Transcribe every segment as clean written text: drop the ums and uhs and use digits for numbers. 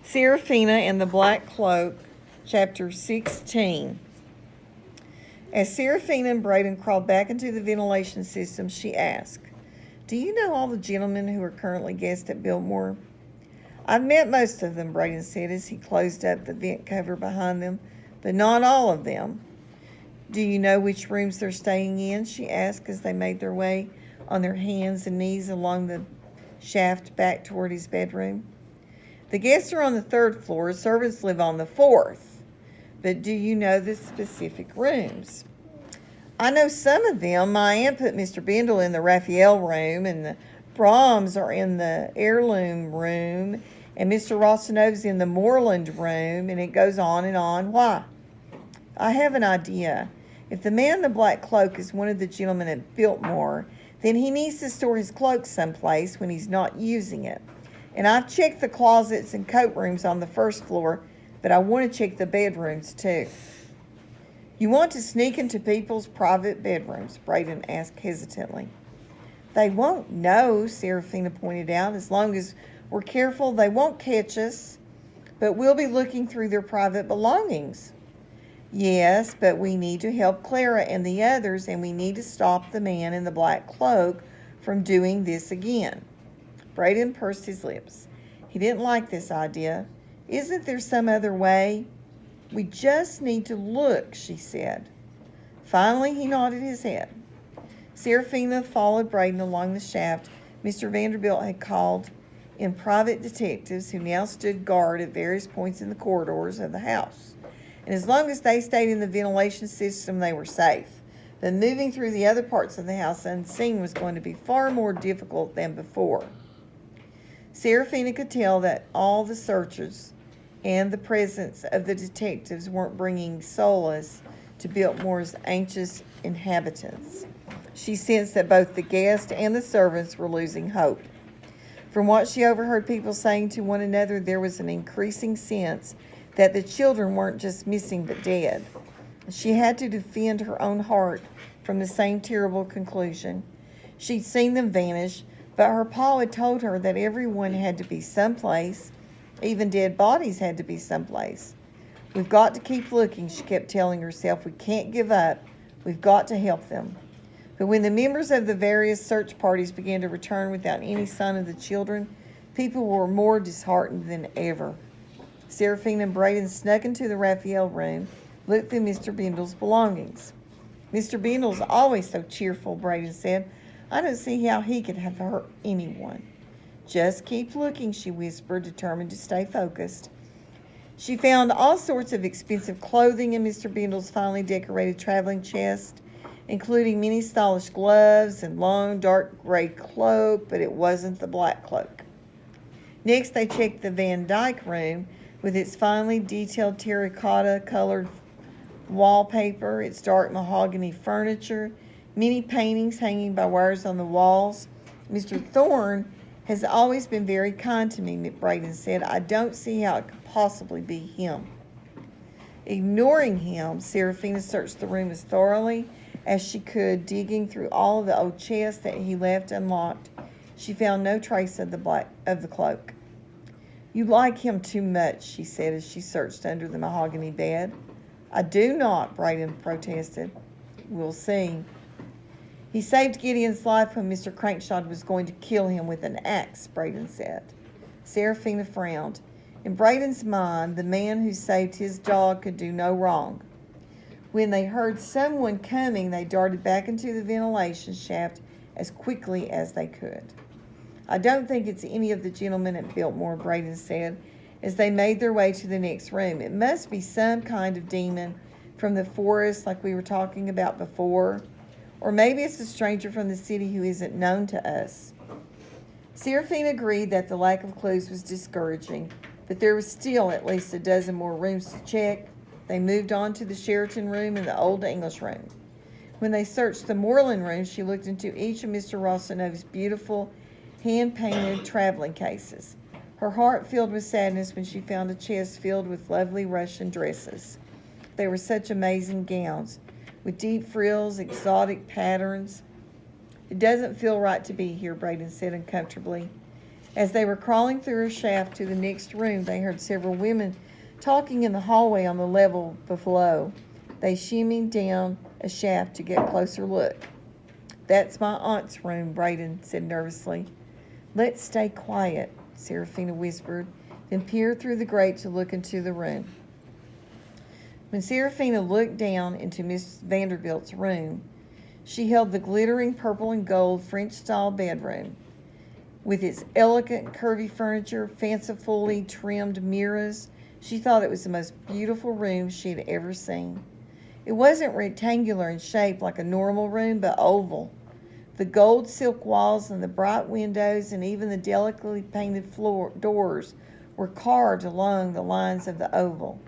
Serafina and the Black Cloak, Chapter 16. As Serafina and Braden crawled back into the ventilation system, she asked, "Do you know all the gentlemen who are currently guests at Biltmore?" "I've met most of them," Braden said as he closed up the vent cover behind them, "but not all of them." "Do you know which rooms they're staying in?" she asked as they made their way on their hands and knees along the shaft back toward his bedroom. "The guests are on the 3rd floor. Servants live on the 4th. But do you know the specific rooms?" "I know some of them. My aunt put Mr. Bendel in the Raphael room, and the Brahms are in the heirloom room, and Mr. Rossinove's in the Moreland room, and it goes on and on." "Why?" "I have an idea. If the man in the black cloak is one of the gentlemen at Biltmore, then he needs to store his cloak someplace when he's not using it. And I've checked the closets and coat rooms on the 1st floor, but I want to check the bedrooms too." "You want to sneak into people's private bedrooms?" Braden asked hesitantly. "They won't know," Serafina pointed out. "As long as we're careful, they won't catch us. But we'll be looking through their private belongings." "Yes, but we need to help Clara and the others, and we need to stop the man in the black cloak from doing this again." Braden pursed his lips. He didn't like this idea. "Isn't there some other way?" "We just need to look," she said. Finally, he nodded his head. Serafina followed Braden along the shaft. Mr. Vanderbilt had called in private detectives who now stood guard at various points in the corridors of the house. And as long as they stayed in the ventilation system, they were safe. But moving through the other parts of the house unseen was going to be far more difficult than before. Serafina could tell that all the searchers and the presence of the detectives weren't bringing solace to Biltmore's anxious inhabitants. She sensed that both the guests and the servants were losing hope. From what she overheard people saying to one another, there was an increasing sense that the children weren't just missing but dead. She had to defend her own heart from the same terrible conclusion. She'd seen them vanish, but her pa had told her that everyone had to be someplace. Even dead bodies had to be someplace. "We've got to keep looking," she kept telling herself. "We can't give up. We've got to help them." But when the members of the various search parties began to return without any sign of the children, people were more disheartened than ever. Serafina and Braden snuck into the Raphael room, looked through Mr. Bendel's belongings. "Mr. Bendel's always so cheerful," Braden said. "I don't see how he could have hurt anyone." "Just keep looking," she whispered, determined to stay focused. She found all sorts of expensive clothing in Mr. Bendel's finely decorated traveling chest, including many stylish gloves and long dark gray cloak, but it wasn't the black cloak. Next, they checked the Van Dyke room with its finely detailed terracotta-colored wallpaper, its dark mahogany furniture, many paintings hanging by wires on the walls. "Mr. Thorne has always been very kind to me," Braden said. "I don't see how it could possibly be him." Ignoring him, Serafina searched the room as thoroughly as she could, digging through all of the old chests that he left unlocked. She found no trace of the cloak. "You like him too much," she said as she searched under the mahogany bed. "I do not," Braden protested. "We'll see." "He saved Gideon's life when Mr. Crankshot was going to kill him with an axe," Braden said. Serafina frowned. In Braden's mind, the man who saved his dog could do no wrong. When they heard someone coming, they darted back into the ventilation shaft as quickly as they could. "I don't think it's any of the gentlemen at Biltmore," Braden said, as they made their way to the next room. "It must be some kind of demon from the forest like we were talking about before. Or maybe it's a stranger from the city who isn't known to us." Serafina agreed that the lack of clues was discouraging, but there was still at least a dozen more rooms to check. They moved on to the Sheraton room and the Old English room. When they searched the Moreland room, she looked into each of Mr. Rossinove's beautiful hand-painted traveling cases. Her heart filled with sadness when she found a chest filled with lovely Russian dresses. They were such amazing gowns, with deep frills, exotic patterns. "It doesn't feel right to be here," Braden said uncomfortably. As they were crawling through a shaft to the next room, they heard several women talking in the hallway on the level below. They shimmied down a shaft to get a closer look. "That's my aunt's room," Braden said nervously. "Let's stay quiet," Serafina whispered, then peered through the grate to look into the room. When Serafina looked down into Miss Vanderbilt's room, she held the glittering purple and gold French-style bedroom. With its elegant, curvy furniture, fancifully trimmed mirrors, she thought it was the most beautiful room she had ever seen. It wasn't rectangular in shape like a normal room, but oval. The gold silk walls and the bright windows and even the delicately painted doors were carved along the lines of the oval.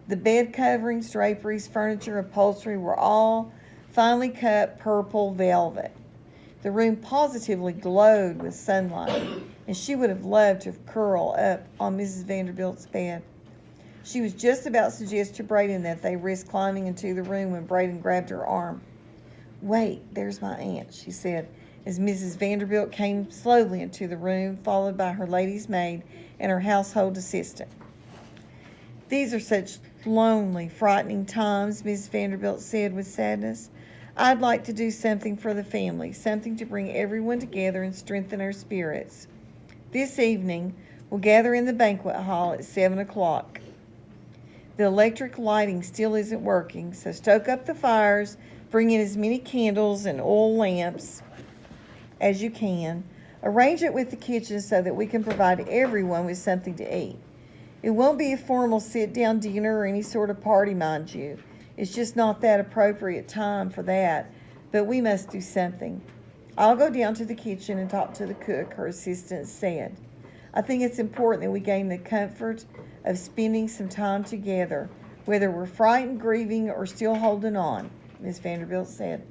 The bed coverings, draperies, furniture, upholstery were all finely cut purple velvet. The room positively glowed with sunlight, and she would have loved to curl up on Mrs. Vanderbilt's bed. She was just about to suggest to Braden that they risk climbing into the room when Braden grabbed her arm. "Wait, there's my aunt," she said, as Mrs. Vanderbilt came slowly into the room, followed by her lady's maid and her household assistant. "These are such lonely, frightening times," Mrs. Vanderbilt said with sadness. "I'd like to do something for the family, something to bring everyone together and strengthen our spirits. This evening, we'll gather in the banquet hall at 7 o'clock. The electric lighting still isn't working, so stoke up the fires, bring in as many candles and oil lamps as you can. Arrange it with the kitchen so that we can provide everyone with something to eat. It won't be a formal sit-down dinner or any sort of party, mind you. It's just not that appropriate time for that, but we must do something. I'll go down to the kitchen and talk to the cook," her assistant said. "I think it's important that we gain the comfort of spending some time together, whether we're frightened, grieving, or still holding on," Miss Vanderbilt said.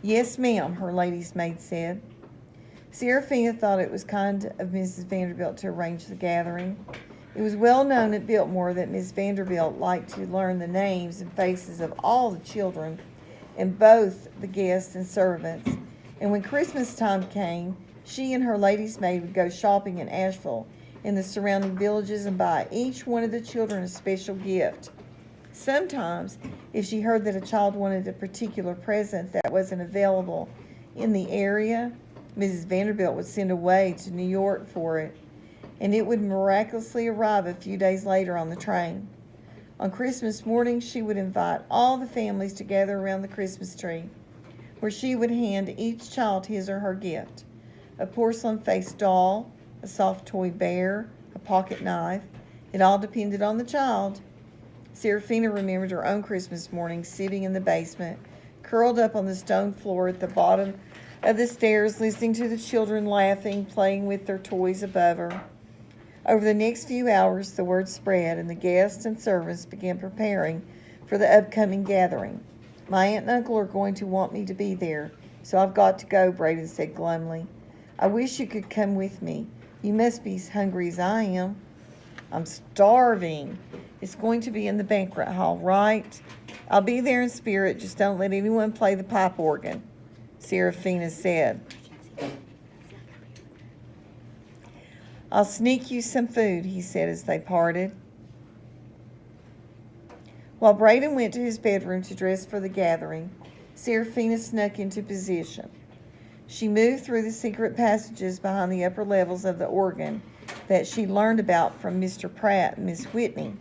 "Yes, ma'am," her lady's maid said. Serafina thought it was kind of Mrs. Vanderbilt to arrange the gathering. It was well known at Biltmore that Miss Vanderbilt liked to learn the names and faces of all the children and both the guests and servants, and when Christmas time came, she and her lady's maid would go shopping in Asheville and the surrounding villages and buy each one of the children a special gift. Sometimes, if she heard that a child wanted a particular present that wasn't available in the area, Mrs. Vanderbilt would send away to New York for it, and it would miraculously arrive a few days later on the train. On Christmas morning, she would invite all the families together around the Christmas tree, where she would hand each child his or her gift: a porcelain-faced doll, a soft toy bear, a pocket knife. It all depended on the child. Serafina remembered her own Christmas morning sitting in the basement, curled up on the stone floor at the bottom of the stairs, listening to the children laughing, playing with their toys above her. Over the next few hours, the word spread, and the guests and servants began preparing for the upcoming gathering. "My aunt and uncle are going to want me to be there, so I've got to go," Braden said glumly. "I wish you could come with me. You must be as hungry as I am." "I'm starving." "It's going to be in the banquet hall, right?" "I'll be there in spirit. Just don't let anyone play the pipe organ," Serafina said. "I'll sneak you some food," he said as they parted. While Braden went to his bedroom to dress for the gathering, Serafina snuck into position. She moved through the secret passages behind the upper levels of the organ that she learned about from Mr. Pratt and Miss Whitney.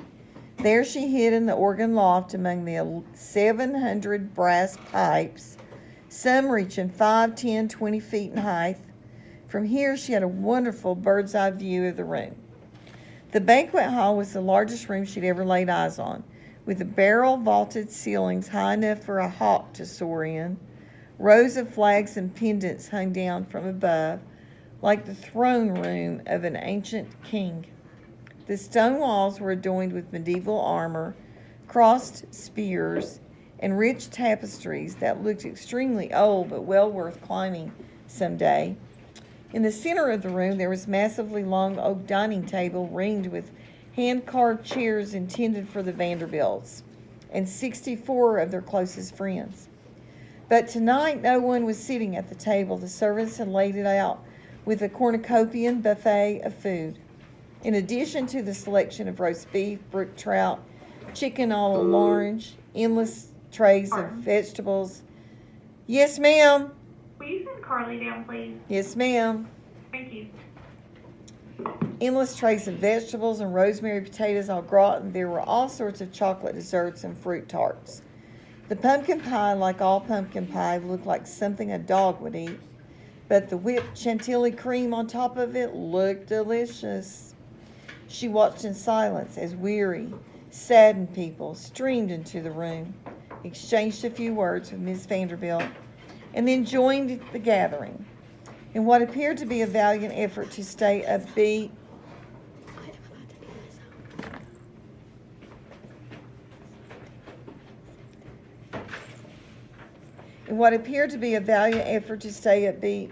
There she hid in the organ loft among the 700 brass pipes, some reaching 5, 10, 20 feet in height. From here, she had a wonderful bird's-eye view of the room. The banquet hall was the largest room she'd ever laid eyes on, with the barrel-vaulted ceilings high enough for a hawk to soar in. Rows of flags and pendants hung down from above, like the throne room of an ancient king. The stone walls were adorned with medieval armor, crossed spears, and rich tapestries that looked extremely old but well worth climbing someday. In the center of the room, there was a massively long oak dining table ringed with hand-carved chairs intended for the Vanderbilts and 64 of their closest friends. But tonight, no one was sitting at the table. The servants had laid it out with a cornucopian buffet of food. In addition to the selection of roast beef, brook trout, chicken a l'orange, endless trays of vegetables. Yes, ma'am. Will you send Carly down, please? Yes, ma'am. Thank you. Endless trays of vegetables and rosemary potatoes au gratin. There were all sorts of chocolate desserts and fruit tarts. The pumpkin pie, like all pumpkin pie, looked like something a dog would eat, but the whipped chantilly cream on top of it looked delicious. She watched in silence as weary, saddened people streamed into the room, exchanged a few words with Miss Vanderbilt, and then joined the gathering. In what appeared to be a valiant effort to stay upbeat,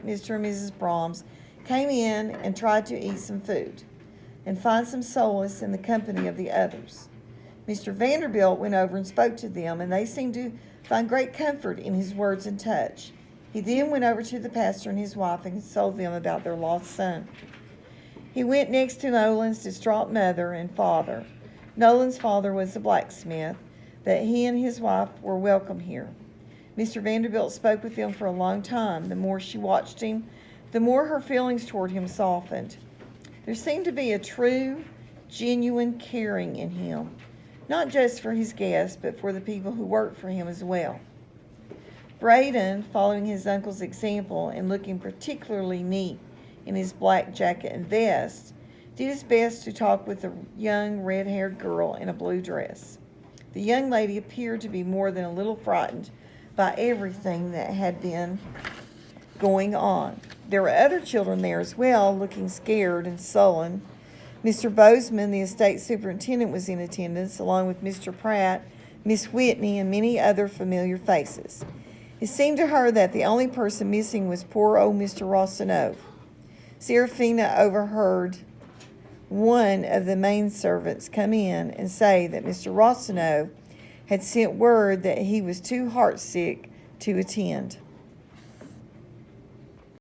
Mr. and Mrs. Brahms came in and tried to eat some food and find some solace in the company of the others. Mr. Vanderbilt went over and spoke to them, and they seemed to find great comfort in his words and touch. He then went over to the pastor and his wife and consoled them about their lost son. He went next to Nolan's distraught mother and father. Nolan's father was a blacksmith, but he and his wife were welcome here. Mr. Vanderbilt spoke with them for a long time. The more she watched him, the more her feelings toward him softened. There seemed to be a true, genuine caring in him, not just for his guests, but for the people who worked for him as well. Braden, following his uncle's example and looking particularly neat in his black jacket and vest, did his best to talk with the young red-haired girl in a blue dress. The young lady appeared to be more than a little frightened by everything that had been going on. There were other children there as well, looking scared and sullen. Mr. Bozeman, the estate superintendent, was in attendance, along with Mr. Pratt, Miss Whitney, and many other familiar faces. It seemed to her that the only person missing was poor old Mr. Rossino. Serafina overheard one of the main servants come in and say that Mr. Rossino had sent word that he was too heartsick to attend.